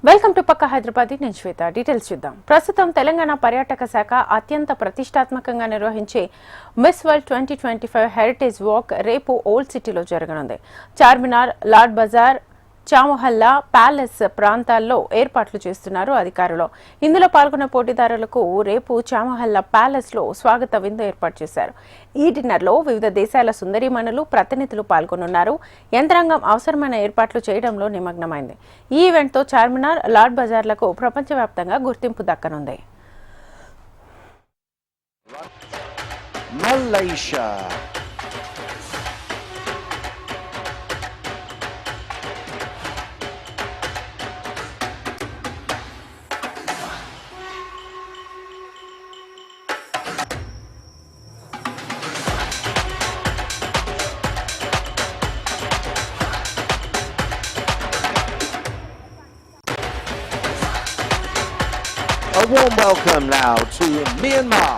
Welcome to పక్క హైదరాబాద్. నేను శ్వేత. Details చూద్దాం. ప్రస్తుతం తెలంగాణ పర్యాటక శాఖ అత్యంత ప్రతిష్టాత్మకంగా నిర్వహించే మిస్ వరల్డ్ 2025 హెరిటేజ్ వాక్ రేపు ఓల్డ్ సిటీలో జరగనుంది. చార్మినార్, లాడ్ బజార్, చాముహల్లా, ప్యాలెస్ ప్రాంతాల్లో ఏర్పాట్లు చేస్తున్నారు అధికారులు. ఇందులో పాల్గొన్న పోటీదారులకు రేపు చాముహల్లా ప్యాలెస్ లో స్వాగత విందు ఏర్పాటు చేశారు. ఈ డిన్నర్లో వివిధ దేశాల సుందరీమణులు, ప్రతినిధులు పాల్గొనున్నారు. యంత్రాంగం అవసరమైన ఏర్పాట్లు చేయడంలో నిమగ్నమైంది. ఈ ఈవెంట్తో చార్మినార్, లాడ్ బజార్లకు ప్రపంచవ్యాప్తంగా గుర్తింపు దక్కనుంది. Malaysia. A warm welcome now to Myanmar.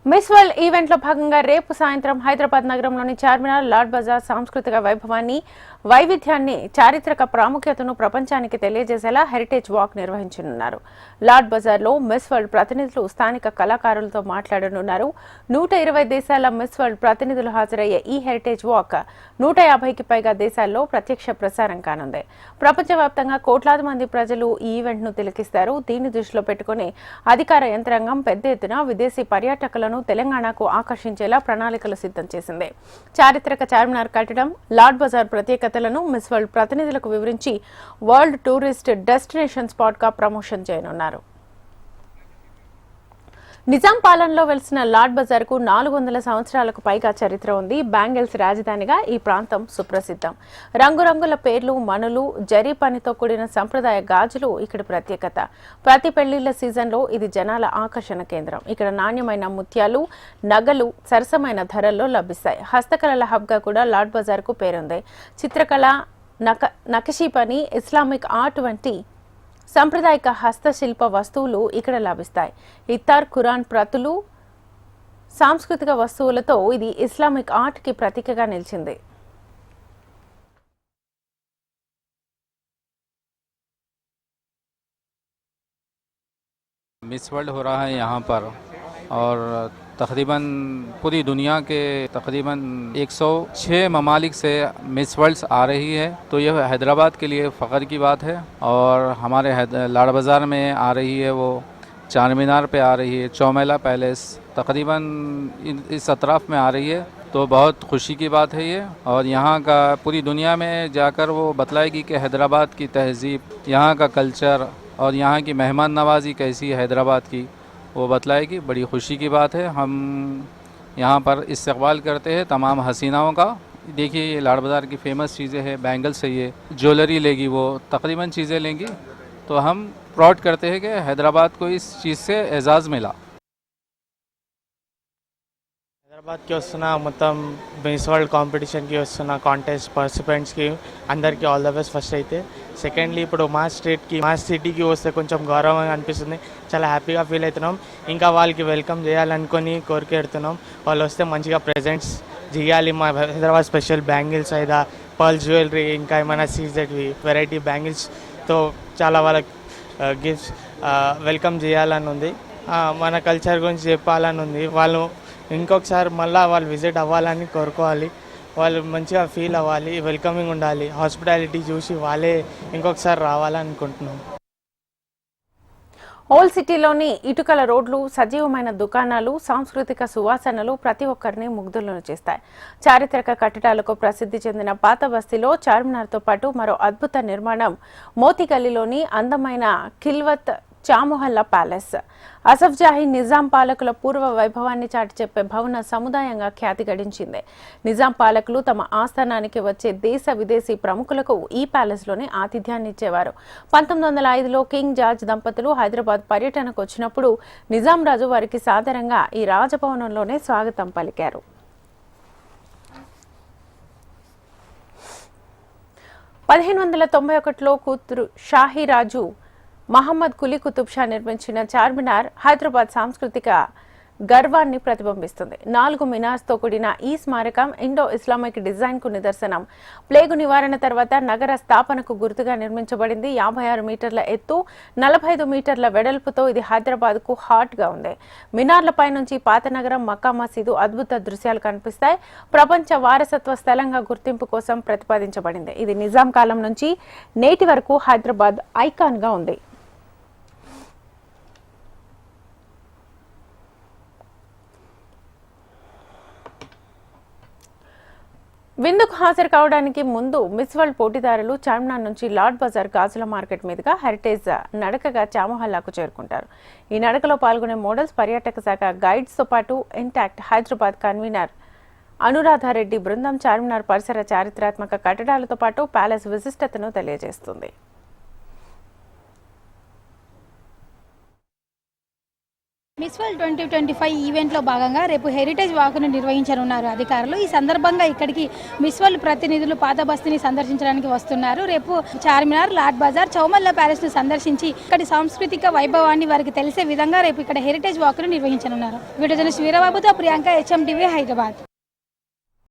Miss world event లో భాగంగా రేపు సాయంత్రం హైదరాబాద్ నగరంలోని చార్మినార్, లాడ్ బజార్ సాంస్కృతిక వైభవాన్ని, వైవిధ్యాన్ని, చారిత్రక ప్రాముఖ్యతను ప్రపంచానికి తెలియజేసేలా హెరిటేజ్ వాక్ నిర్వహించనున్నారు. లాడ్ బజార్లో మిస్ వరల్డ్ ప్రతినిధులు స్థానిక కళాకారులతో మాట్లాడనున్నారు. 120 దేశాల మిస్ వరల్డ్ ప్రతినిధులు హాజరయ్యే ఈ హెరిటేజ్ వాక్ 150కి పైగా దేశాల్లో ప్రత్యక్ష ప్రసారం కానుంది. ప్రపంచవ్యాప్తంగా కోట్లాది మంది ప్రజలు ఈ ఈవెంట్ ను తిలకిస్తారు. దీన్ని దృష్టిలో పెట్టుకుని అధికార యంత్రాంగం పెద్ద ఎత్తున విదేశీ పర్యాటకులను తెలంగాణకు ఆకర్షించేలా ప్రణాళికలు సిద్ధం చేసింది. చారిత్రక చార్మినార్ కట్టడం, లాడ్ బజార్ ప్రత్యేకతలను మిస్ వరల్డ్ ప్రతినిధులకు వివరించి వరల్డ్ టూరిస్ట్ డెస్టినేషన్ స్పాట్ గా ప్రమోషన్ చేయనున్నారు. నిజాం పాలనలో వెలిసిన లాడ్ బజార్ కు 400 సంవత్సరాలకు పైగా చరిత్ర ఉంది. బ్యాంగిల్స్ రాజధానిగా ఈ ప్రాంతం సుప్రసిద్ధం. రంగురంగుల పేర్లు, మణులు, జరీ పనితో కూడిన సంప్రదాయ గాజులు ఇక్కడ ప్రత్యేకత. ప్రతి పెళ్లిళ్ల సీజన్లో ఇది జనాల ఆకర్షణ కేంద్రం. ఇక్కడ నాణ్యమైన ముత్యాలు, నగలు సరసమైన ధరల్లో లభిస్తాయి. హస్తకళల హబ్ గా కూడా లాడ్ బజార్ కు పేరుంది. చిత్రకళ, నకషీ పని, ఇస్లామిక్ ఆర్ట్ వంటి సాంప్రదాయిక హస్తశిల్ప వస్తువులు ఇక్కడ లభిస్తాయి. ఇత్తార్, ఖురాన్ ప్రతులు, సాంస్కృతిక వస్తువులతో ఇది ఇస్లామిక్ ఆర్ట్ కి ప్రతీకగా నిలిచింది. मिस वर्ल्ड हो रहा है यहाँ पर और तकरीबन पूरी दुनिया के तकरीबन 106 ममालिक से मिस वर्ल्ड्स आ रही है, तो यह हैदराबाद के लिए फ़ख्र की बात है। और हमारे लाड बाज़ार में आ रही है, वो चार मीनार पे आ रही है, चौमेला पैलेस तकरीबन इस अतराफ़ में आ रही है, तो बहुत खुशी की बात है ये। और यहाँ का पूरी दुनिया में जाकर वो बतलाएगी कि हैदराबाद की तहज़ीब, यहाँ का कल्चर और यहाँ की मेहमान नवाजी कैसी है हैदराबाद की, वो बतलाएगी। बड़ी खुशी की बात है। हम यहाँ पर इस्तकबाल करते हैं तमाम हसीनाओं का। देखिए ये लाड बाज़ार की फ़ेमस चीज़ें हैं, बैंगल्स है, ये ज्वेलरी लेगी, वो तकरीबन चीज़ें लेंगी, तो हम प्राउड करते हैं कि हैदराबाद को इस चीज़ से एजाज़ मिला। హైదరాబాద్కి వస్తున్న మొత్తం మిస్ వరల్డ్ కాంపిటీషన్కి వస్తున్న కాంటెస్ట్ పార్టిసిపెంట్స్కి అందరికీ ఆల్ ద బెస్ట్. ఫస్ట్ అయితే సెకండ్లీ ఇప్పుడు మా స్టేట్కి, మా సిటీకి వస్తే కొంచెం గౌరవంగా అనిపిస్తుంది. చాలా హ్యాపీగా ఫీల్ అవుతున్నాం. ఇంకా వాళ్ళకి వెల్కమ్ చేయాలనుకొని కోరికెడుతున్నాం. వాళ్ళు వస్తే మంచిగా ప్రెజెంట్స్ చేయాలి. మా హైదరాబాద్ స్పెషల్ బ్యాంగిల్స్ అయిదా, పర్ల్ జ్యువెలరీ, ఇంకా ఏమైనా సీజెడ్వి వెరైటీ బ్యాంగిల్స్తో చాలా వాళ్ళకి గిఫ్ట్స్ వెల్కమ్ చేయాలని ఉంది. మన కల్చర్ గురించి చెప్పాలని ఉంది. వాళ్ళు ఇంకొకసారి మళ్ళీ వాళ్ళు విజిట్ అవ్వాలని కోరుకోవాలి. వాళ్ళు మంచిగా ఫీల్ అవ్వాలి, వెల్కమింగ్ ఉండాలి, హాస్పిటాలిటీ చూసి వాళ్ళే ఇంకొకసారి రావాలని అనుకుంటున్నాం. ఓల్డ్ సిటీలోని ఇటుకల రోడ్లు, సజీవమైన దుకాణాలు, సాంస్కృతిక సువాసనలు ప్రతి ఒక్కరిని ముగ్ధులను చేస్తాయి. చారిత్రక కట్టడాలకు ప్రసిద్ధి చెందిన పాత బస్తీలో చార్మినార్తో పాటు మరో అద్భుత నిర్మాణం మోతిగల్లీలోని అందమైన ఖిల్వత్ చాముహల్లా ప్యాలెస్. అసఫ్ జాహీ నిజాం పాలకుల పూర్వ వైభవాన్ని చాటి చెప్పే భవన సముదాయంగా ఖ్యాతి గడించింది. నిజాం పాలకులు తమ ఆస్థానానికి వచ్చే దేశ విదేశీ ప్రముఖులకు ఈ ప్యాలెస్లోనే ఆతిథ్యాన్ని ఇచ్చేవారు. 1905లో కింగ్ జార్జ్ దంపతులు హైదరాబాద్ పర్యటనకు వచ్చినప్పుడు నిజాం రాజు వారికి సాదరంగా ఈ రాజభవనంలోనే స్వాగతం పలికారు. 1591లో కూతురు షాహీరాజు మహమ్మద్ కులీ కుతుబ్ షా నిర్మించిన చార్మినార్ హైదరాబాద్ సాంస్కృతిక గర్వాన్ని ప్రతిబింబిస్తుంది. 4 మినార్స్తో కూడిన ఈ స్మారకం ఇండో ఇస్లామిక్ డిజైన్ కు నిదర్శనం. ప్లేగు నివారణ తర్వాత నగర స్థాపనకు గుర్తుగా నిర్మించబడింది. 56 మీటర్ల ఎత్తు, 45 మీటర్ల వెడల్పుతో ఇది హైదరాబాద్ కు హాట్ గా ఉంది. మినార్లపై నుంచి పాత నగరం, మక్కా మసీదు అద్భుత దృశ్యాలు కనిపిస్తాయి. ప్రపంచ వారసత్వ స్థలంగా గుర్తింపు కోసం ప్రతిపాదించబడింది. ఇది నిజాం కాలం నుంచి నేటి వరకు హైదరాబాద్ ఐకాన్ గా ఉంది. విందుకు హాజరు కావడానికి ముందు మిస్ వరల్డ్ పోటీదారులు చార్మినార్ నుంచి లార్డ్ బజార్ గాజుల మార్కెట్ మీదుగా హెరిటేజ్ నడకగా చామహల్లాకు చేరుకుంటారు. ఈ నడకలో పాల్గొనే మోడల్స్, పర్యాటక శాఖ గైడ్స్ తో పాటు ఇంటాక్ట్ హైదరాబాద్ కన్వీనర్ అనురాధారెడ్డి బృందం చార్మినార్ పరిసర చారిత్రాత్మక కట్టడాలతో పాటు ప్యాలెస్ విశిష్టతను తెలియజేస్తుంది. మిస్ వరల్డ్ 2025 ఈవెంట్లో భాగంగా రేపు హెరిటేజ్ వాక్ను నిర్వహించనున్నారు అధికారులు. ఈ సందర్భంగా ఇక్కడికి మిస్ వరల్డ్ ప్రతినిధులు పాత బస్తీని సందర్శించడానికి వస్తున్నారు. రేపు చార్మినార్, లార్డ్ బజార్, చౌమల్ల ప్యాలెస్ను సందర్శించి ఇక్కడి సాంస్కృతిక వైభవాన్ని వారికి తెలిసే విధంగా రేపు ఇక్కడ హెరిటేజ్ వాక్ను నిర్వహించనున్నారు. వీడియో జర్నలిస్ట్ వీరబాబుతో ప్రియాంక, HMTV, హైదరాబాద్.